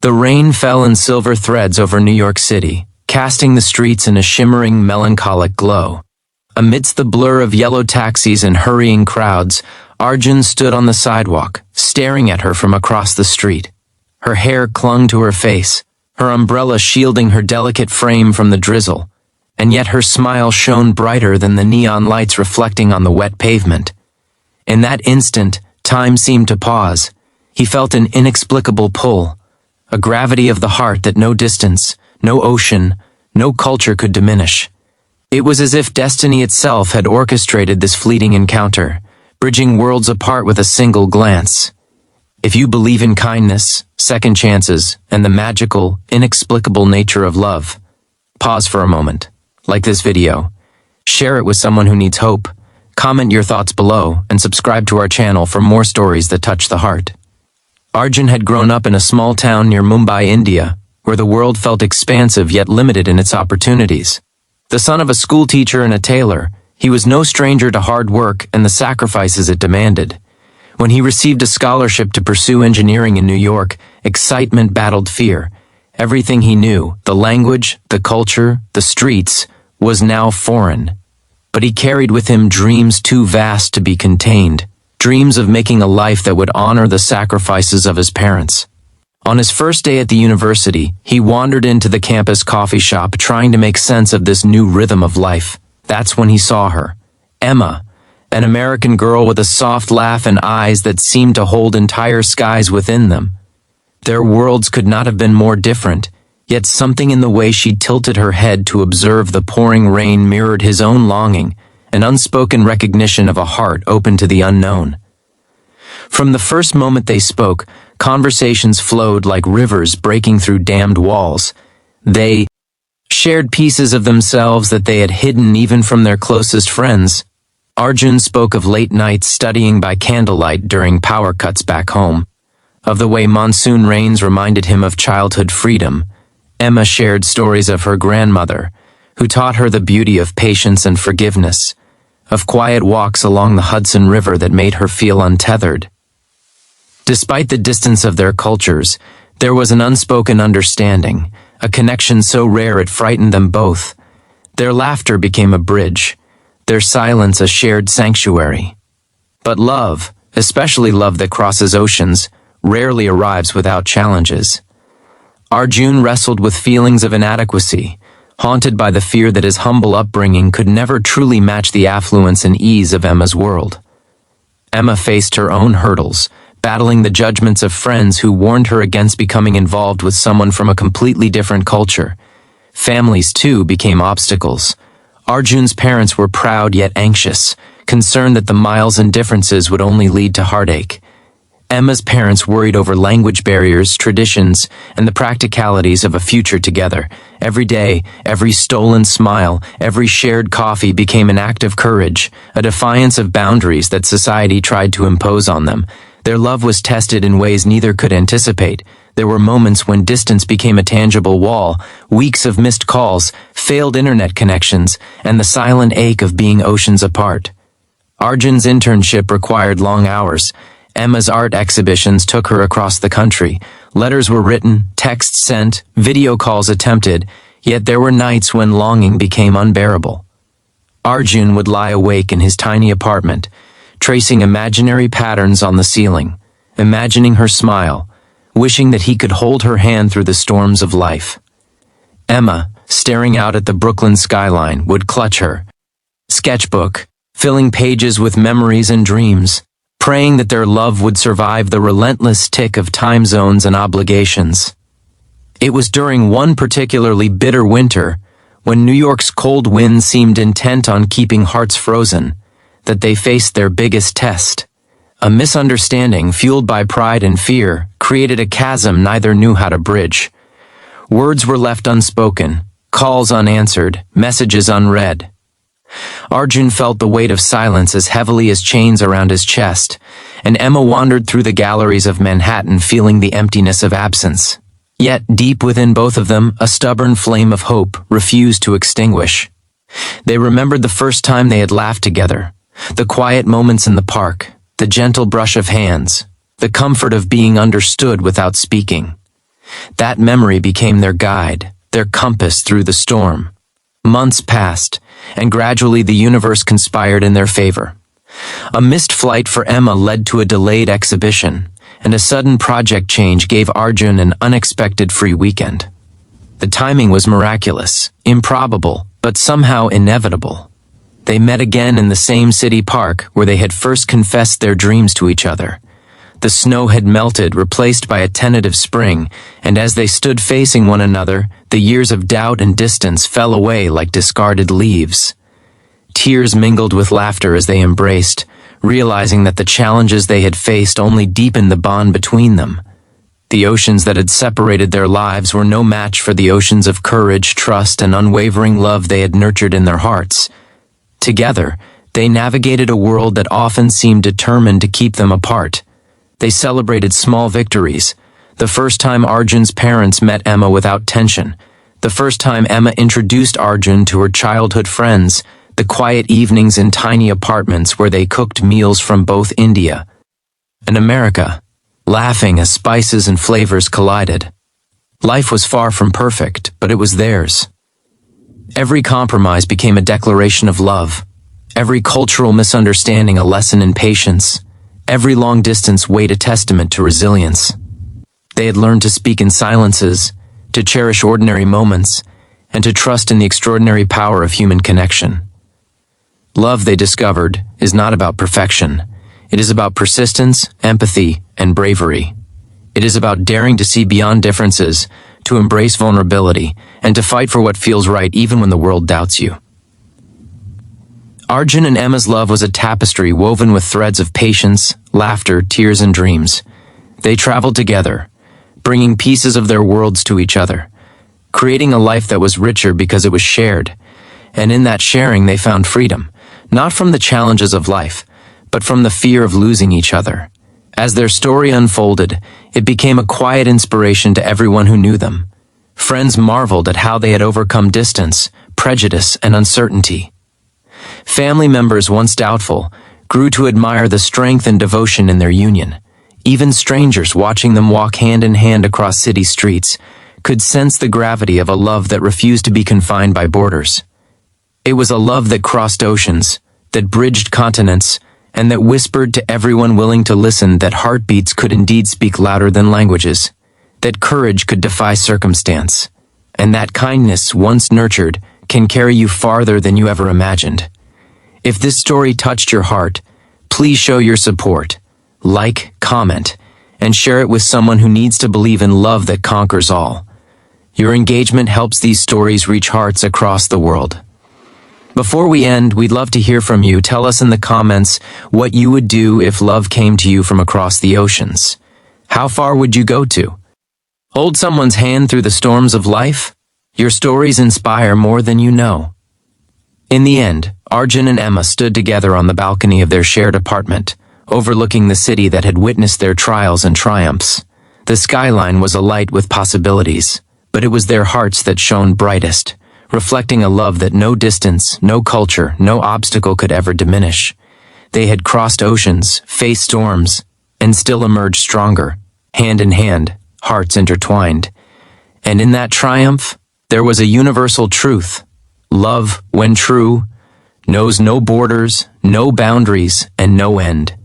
The rain fell in silver threads over New York City, casting the streets in a shimmering, melancholic glow. Amidst the blur of yellow taxis and hurrying crowds, Arjun stood on the sidewalk, staring at her from across the street. Her hair clung to her face, her umbrella shielding her delicate frame from the drizzle, and yet her smile shone brighter than the neon lights reflecting on the wet pavement. In that instant, time seemed to pause. He felt an inexplicable pull, a gravity of the heart that no distance, no ocean, no culture could diminish. It was as if destiny itself had orchestrated this fleeting encounter, bridging worlds apart with a single glance. If you believe in kindness, second chances, and the magical, inexplicable nature of love, pause for a moment. Like this video, share it with someone who needs hope, comment your thoughts below, and subscribe to our channel for more stories that touch the heart. Arjun had grown up in a small town near Mumbai, India, where the world felt expansive yet limited in its opportunities. The son of a school teacher and a tailor, he was no stranger to hard work and the sacrifices it demanded. When he received a scholarship to pursue engineering in New York, excitement battled fear. Everything he knew, the language, the culture, the streets, was now foreign. But he carried with him dreams too vast to be contained. Dreams of making a life that would honor the sacrifices of his parents. On his first day at the university, he wandered into the campus coffee shop trying to make sense of this new rhythm of life. That's when he saw her, Emma, an American girl with a soft laugh and eyes that seemed to hold entire skies within them. Their worlds could not have been more different, yet something in the way she tilted her head to observe the pouring rain mirrored his own longing, an unspoken recognition of a heart open to the unknown. From the first moment they spoke, conversations flowed like rivers breaking through dammed walls. They shared pieces of themselves that they had hidden even from their closest friends. Arjun spoke of late nights studying by candlelight during power cuts back home, of the way monsoon rains reminded him of childhood freedom. Emma shared stories of her grandmother, who taught her the beauty of patience and forgiveness, of quiet walks along the Hudson River that made her feel untethered. Despite the distance of their cultures, there was an unspoken understanding, a connection so rare it frightened them both. Their laughter became a bridge, their silence a shared sanctuary. But love, especially love that crosses oceans, rarely arrives without challenges. Arjun wrestled with feelings of inadequacy, haunted by the fear that his humble upbringing could never truly match the affluence and ease of Emma's world. Emma faced her own hurdles, battling the judgments of friends who warned her against becoming involved with someone from a completely different culture. Families, too, became obstacles. Arjun's parents were proud yet anxious, concerned that the miles and differences would only lead to heartache. Emma's parents worried over language barriers, traditions, and the practicalities of a future together. Every day, every stolen smile, every shared coffee became an act of courage, a defiance of boundaries that society tried to impose on them. Their love was tested in ways neither could anticipate. There were moments when distance became a tangible wall, weeks of missed calls, failed internet connections, and the silent ache of being oceans apart. Arjun's internship required long hours. Emma's art exhibitions took her across the country. Letters were written, texts sent, video calls attempted, yet there were nights when longing became unbearable. Arjun would lie awake in his tiny apartment, tracing imaginary patterns on the ceiling, imagining her smile, wishing that he could hold her hand through the storms of life. Emma, staring out at the Brooklyn skyline, would clutch her sketchbook, filling pages with memories and dreams, praying that their love would survive the relentless tick of time zones and obligations. It was during one particularly bitter winter, when New York's cold wind seemed intent on keeping hearts frozen, that they faced their biggest test. A misunderstanding fueled by pride and fear created a chasm neither knew how to bridge. Words were left unspoken, calls unanswered, messages unread. Arjun felt the weight of silence as heavily as chains around his chest, and Emma wandered through the galleries of Manhattan feeling the emptiness of absence. Yet, deep within both of them, a stubborn flame of hope refused to extinguish. They remembered the first time they had laughed together, the quiet moments in the park, the gentle brush of hands, the comfort of being understood without speaking. That memory became their guide, their compass through the storm. Months passed, and gradually the universe conspired in their favor. A missed flight for Emma led to a delayed exhibition, and a sudden project change gave Arjun an unexpected free weekend. The timing was miraculous, improbable, but somehow inevitable. They met again in the same city park where they had first confessed their dreams to each other. The snow had melted, replaced by a tentative spring, and as they stood facing one another, the years of doubt and distance fell away like discarded leaves. Tears mingled with laughter as they embraced, realizing that the challenges they had faced only deepened the bond between them. The oceans that had separated their lives were no match for the oceans of courage, trust, and unwavering love they had nurtured in their hearts. Together, they navigated a world that often seemed determined to keep them apart. They celebrated small victories. The first time Arjun's parents met Emma without tension. The first time Emma introduced Arjun to her childhood friends. The quiet evenings in tiny apartments where they cooked meals from both India and America, laughing as spices and flavors collided. Life was far from perfect, but it was theirs. Every compromise became a declaration of love. Every cultural misunderstanding a lesson in patience. Every long-distance wait a testament to resilience. They had learned to speak in silences, to cherish ordinary moments, and to trust in the extraordinary power of human connection. Love, they discovered, is not about perfection. It is about persistence, empathy, and bravery. It is about daring to see beyond differences, to embrace vulnerability, and to fight for what feels right even when the world doubts you. Arjun and Emma's love was a tapestry woven with threads of patience, laughter, tears, and dreams. They traveled together, bringing pieces of their worlds to each other, creating a life that was richer because it was shared. And in that sharing they found freedom, not from the challenges of life, but from the fear of losing each other. As their story unfolded, it became a quiet inspiration to everyone who knew them. Friends marveled at how they had overcome distance, prejudice, and uncertainty. Family members, once doubtful, grew to admire the strength and devotion in their union. Even strangers watching them walk hand in hand across city streets could sense the gravity of a love that refused to be confined by borders. It was a love that crossed oceans, that bridged continents, and that whispered to everyone willing to listen that heartbeats could indeed speak louder than languages, that courage could defy circumstance, and that kindness, once nurtured, can carry you farther than you ever imagined. If this story touched your heart, please show your support, like, comment, and share it with someone who needs to believe in love that conquers all. Your engagement helps these stories reach hearts across the world. Before we end, we'd love to hear from you. Tell us in the comments what you would do if love came to you from across the oceans. How far would you go to? Hold someone's hand through the storms of life? Your stories inspire more than you know. In the end, Arjun and Emma stood together on the balcony of their shared apartment, overlooking the city that had witnessed their trials and triumphs. The skyline was alight with possibilities, but it was their hearts that shone brightest, reflecting a love that no distance, no culture, no obstacle could ever diminish. They had crossed oceans, faced storms, and still emerged stronger, hand in hand, hearts intertwined. And in that triumph, there was a universal truth. Love, when true, knows no borders, no boundaries, and no end.